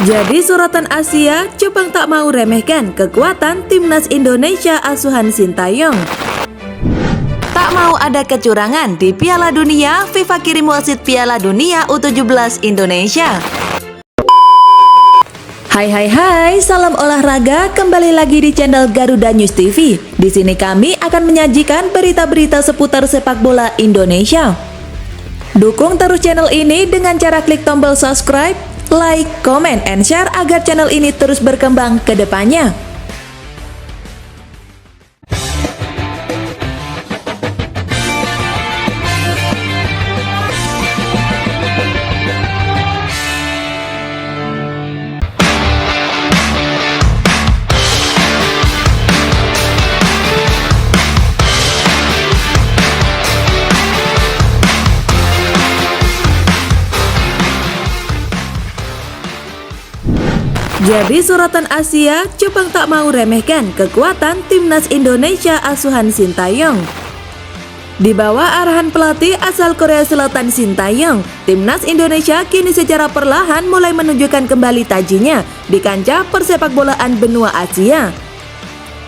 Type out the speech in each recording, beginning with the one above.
Jadi sorotan Asia, Jepang tak mau remehkan kekuatan timnas Indonesia asuhan Sintayong. Tak mau ada kecurangan di Piala Dunia, FIFA kirim wasit Piala Dunia U17 Indonesia. Hai, salam olahraga, kembali lagi di channel Garuda News TV. Di sini kami akan menyajikan berita-berita seputar sepak bola Indonesia. Dukung terus channel ini dengan cara klik tombol subscribe, like, comment, and share agar channel ini terus berkembang ke depannya. Jadi sorotan Asia, Jepang tak mau remehkan kekuatan timnas Indonesia asuhan Sintayong. Di bawah arahan pelatih asal Korea Selatan Sintayong, timnas Indonesia kini secara perlahan mulai menunjukkan kembali tajinya di kancah persepakbolaan benua Asia.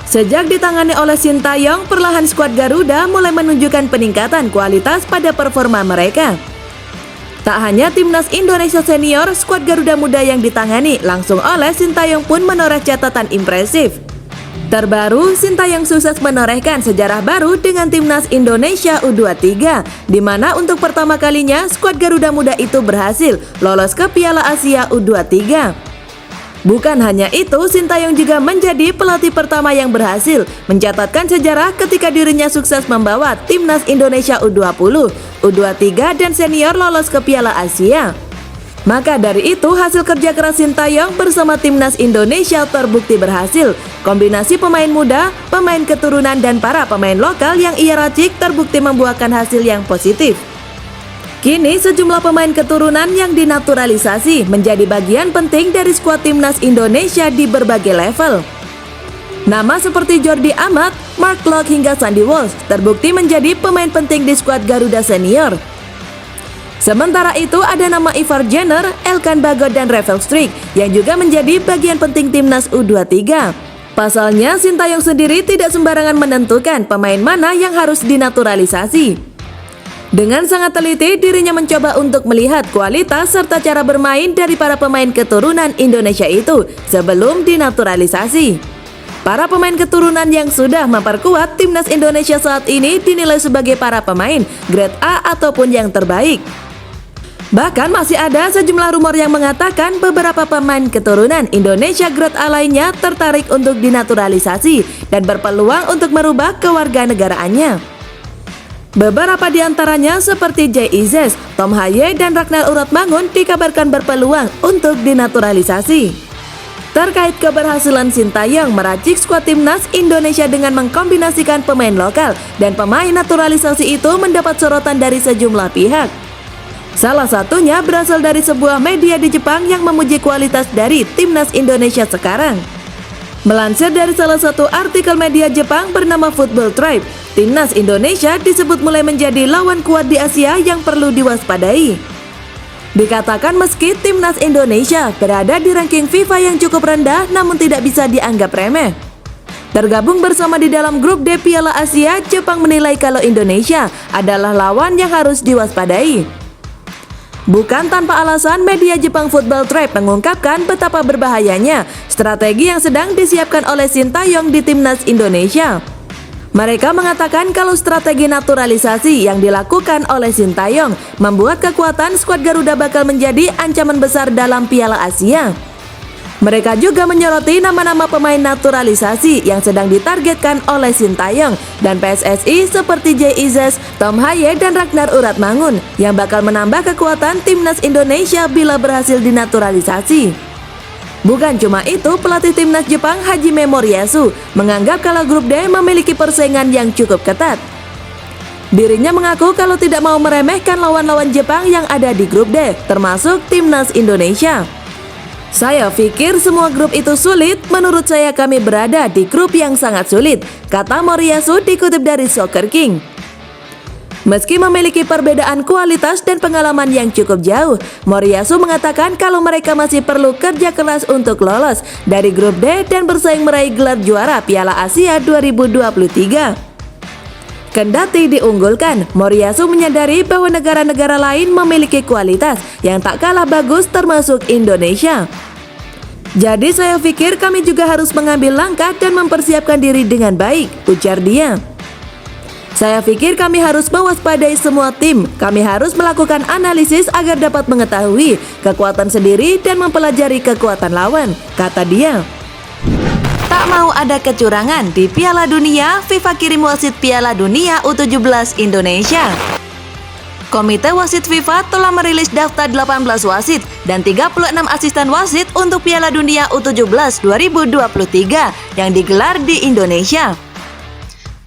Sejak ditangani oleh Sintayong, perlahan skuad Garuda mulai menunjukkan peningkatan kualitas pada performa mereka. Tak hanya timnas Indonesia senior, skuad Garuda muda yang ditangani langsung oleh Sintayong pun menoreh catatan impresif. Terbaru, Sintayong sukses menorehkan sejarah baru dengan timnas Indonesia U23, di mana untuk pertama kalinya skuad Garuda muda itu berhasil lolos ke Piala Asia U23. Bukan hanya itu, Sintayong juga menjadi pelatih pertama yang berhasil mencatatkan sejarah ketika dirinya sukses membawa timnas Indonesia U20, U23 dan senior lolos ke Piala Asia. Maka dari itu, hasil kerja keras Sintayong bersama timnas Indonesia terbukti berhasil. Kombinasi pemain muda, pemain keturunan dan para pemain lokal yang ia racik terbukti membuahkan hasil yang positif. Kini sejumlah pemain keturunan yang dinaturalisasi menjadi bagian penting dari skuad timnas Indonesia di berbagai level. Nama seperti Jordi Amat, Mark Locke hingga Sandy Walsh terbukti menjadi pemain penting di skuad Garuda senior. Sementara itu ada nama Ivar Jenner, Elkan Bagot dan Rafael Struijk yang juga menjadi bagian penting timnas U23. Pasalnya Sintayong sendiri tidak sembarangan menentukan pemain mana yang harus dinaturalisasi. Dengan sangat teliti, dirinya mencoba untuk melihat kualitas serta cara bermain dari para pemain keturunan Indonesia itu sebelum dinaturalisasi. Para pemain keturunan yang sudah memperkuat timnas Indonesia saat ini dinilai sebagai para pemain grade A ataupun yang terbaik. Bahkan masih ada sejumlah rumor yang mengatakan beberapa pemain keturunan Indonesia grade A lainnya tertarik untuk dinaturalisasi dan berpeluang untuk merubah kewarganegaraannya. Beberapa di antaranya seperti Jay Izes, Tom Haye, dan Ragnar Uratmangun dikabarkan berpeluang untuk dinaturalisasi. Terkait keberhasilan Sintayong meracik skuad timnas Indonesia dengan mengkombinasikan pemain lokal dan pemain naturalisasi itu mendapat sorotan dari sejumlah pihak. Salah satunya berasal dari sebuah media di Jepang yang memuji kualitas dari timnas Indonesia sekarang. Melansir dari salah satu artikel media Jepang bernama Football Tribe, timnas Indonesia disebut mulai menjadi lawan kuat di Asia yang perlu diwaspadai. Dikatakan meski timnas Indonesia berada di ranking FIFA yang cukup rendah namun tidak bisa dianggap remeh. Tergabung bersama di dalam grup D Piala Asia, Jepang menilai kalau Indonesia adalah lawan yang harus diwaspadai. Bukan tanpa alasan, media Jepang Football Tribe mengungkapkan betapa berbahayanya strategi yang sedang disiapkan oleh Sintayong di timnas Indonesia. Mereka mengatakan kalau strategi naturalisasi yang dilakukan oleh Sintayong membuat kekuatan skuad Garuda bakal menjadi ancaman besar dalam Piala Asia. Mereka juga menyoroti nama-nama pemain naturalisasi yang sedang ditargetkan oleh Sintayong dan PSSI seperti Jay Izes, Tom Haye, dan Ragnar Uratmangun yang bakal menambah kekuatan timnas Indonesia bila berhasil dinaturalisasi. Bukan cuma itu, pelatih timnas Jepang Hajime Moriyasu menganggap kalau grup D memiliki persaingan yang cukup ketat. Dirinya mengaku kalau tidak mau meremehkan lawan-lawan Jepang yang ada di grup D, termasuk timnas Indonesia. Saya pikir semua grup itu sulit, menurut saya kami berada di grup yang sangat sulit, kata Moriyasu dikutip dari Soccer King. Meski memiliki perbedaan kualitas dan pengalaman yang cukup jauh, Moriyasu mengatakan kalau mereka masih perlu kerja keras untuk lolos dari grup D dan bersaing meraih gelar juara Piala Asia 2023. Kendati diunggulkan, Moriyasu menyadari bahwa negara-negara lain memiliki kualitas yang tak kalah bagus termasuk Indonesia. Jadi saya pikir kami juga harus mengambil langkah dan mempersiapkan diri dengan baik, ujar dia. Saya pikir kami harus mewaspadai semua tim. Kami harus melakukan analisis agar dapat mengetahui kekuatan sendiri dan mempelajari kekuatan lawan, kata dia. Tak mau ada kecurangan di Piala Dunia, FIFA kirim wasit Piala Dunia U17 Indonesia. Komite Wasit FIFA telah merilis daftar 18 wasit dan 36 asisten wasit untuk Piala Dunia U17 2023 yang digelar di Indonesia.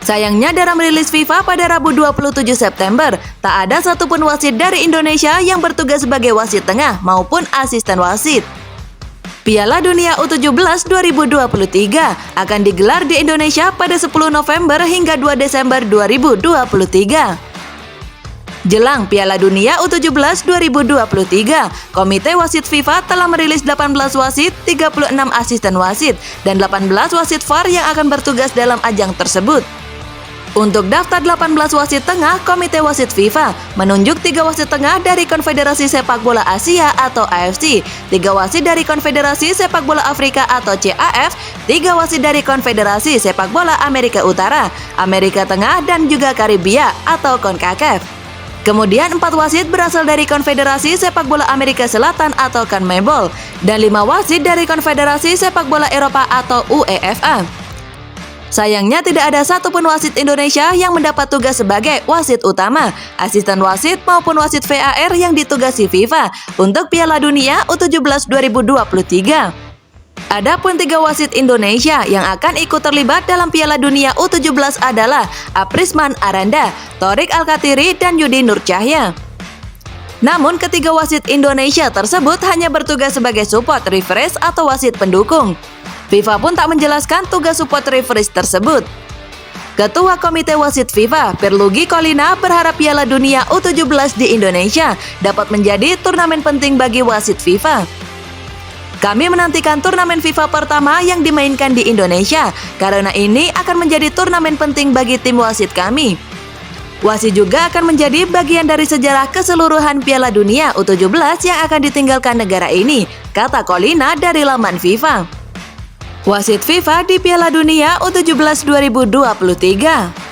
Sayangnya dalam rilis FIFA pada Rabu 27 September, tak ada satupun wasit dari Indonesia yang bertugas sebagai wasit tengah maupun asisten wasit. Piala Dunia U17 2023 akan digelar di Indonesia pada 10 November hingga 2 Desember 2023. Jelang Piala Dunia U17 2023, Komite Wasit FIFA telah merilis 18 wasit, 36 asisten wasit, dan 18 wasit VAR yang akan bertugas dalam ajang tersebut. Untuk daftar 18 wasit tengah, Komite Wasit FIFA menunjuk 3 wasit tengah dari Konfederasi Sepak Bola Asia atau AFC, 3 wasit dari Konfederasi Sepak Bola Afrika atau CAF, 3 wasit dari Konfederasi Sepak Bola Amerika Utara, Amerika Tengah, dan juga Karibia atau CONCACAF. Kemudian 4 wasit berasal dari Konfederasi Sepak Bola Amerika Selatan atau CONMEBOL, dan 5 wasit dari Konfederasi Sepak Bola Eropa atau UEFA. Sayangnya tidak ada satupun wasit Indonesia yang mendapat tugas sebagai wasit utama, asisten wasit maupun wasit VAR yang ditugasi FIFA untuk Piala Dunia U17 2023. Adapun 3 wasit Indonesia yang akan ikut terlibat dalam Piala Dunia U17 adalah Aprisman Aranda, Thorik Alkatiri, dan Yudi Nurcahya. Namun ketiga wasit Indonesia tersebut hanya bertugas sebagai support referees atau wasit pendukung. FIFA pun tak menjelaskan tugas support referees tersebut. Ketua Komite Wasit FIFA, Pierluigi Collina, berharap Piala Dunia U17 di Indonesia dapat menjadi turnamen penting bagi wasit FIFA. Kami menantikan turnamen FIFA pertama yang dimainkan di Indonesia, karena ini akan menjadi turnamen penting bagi tim wasit kami. Wasit juga akan menjadi bagian dari sejarah keseluruhan Piala Dunia U17 yang akan ditinggalkan negara ini, kata Collina dari laman FIFA. Wasit FIFA di Piala Dunia U17 2023.